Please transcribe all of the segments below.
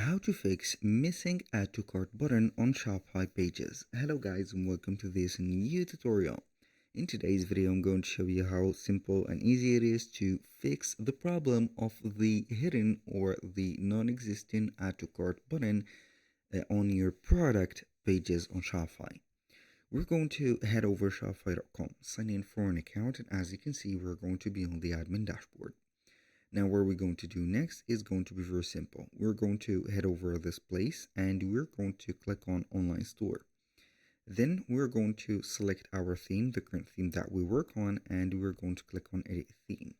How to fix missing add to cart button on Shopify pages. Hello guys and welcome to this new tutorial. In today's video I'm going to show you how simple and easy it is to fix the problem of the hidden or the non-existent add to cart button on your product pages on Shopify. We're going to head over shopify.com, sign in for an account, and as you can see we're going to be on the admin dashboard. Now what we're going to do next is going to be very simple. We're going to head over this place and we're going to click on online store. Then we're going to select our theme, the current theme that we work on, and we're going to click on edit theme.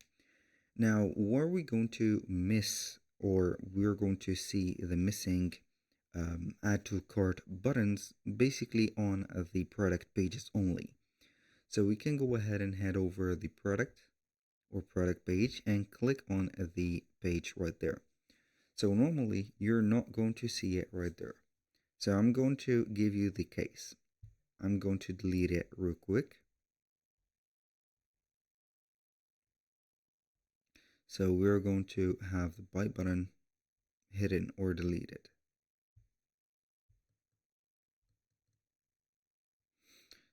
Now where we're going to miss, or we're going to see the missing add to cart buttons basically on the product pages only. So we can go ahead and head over the product or product page and click on the page right there. So normally you're not going to see it right there. So I'm going to give you the case. I'm going to delete it real quick. So we're going to have the buy button hidden or deleted.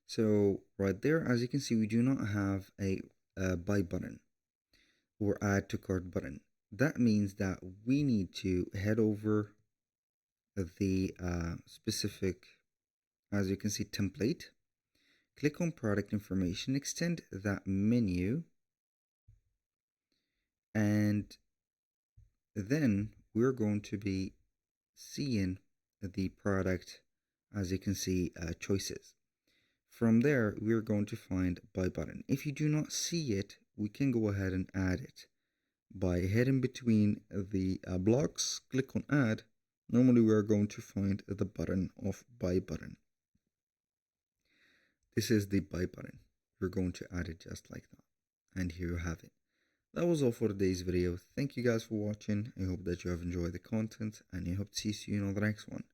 So right there, as you can see, we do not have a buy button or add to cart button. That means that we need to head over the specific, as you can see, template. Click on product information, extend that menu, and then we're going to be seeing the product, as you can see, choices. From there, we're going to find buy button. If you do not see it, we can go ahead and add it by heading between the blocks. Click on add. Normally we are going to find the button of buy button. This is the buy button. We're going to add it just like that, and here you have it. That was all for today's video. Thank you guys for watching. I hope that you have enjoyed the content, and I hope to see you on the next one.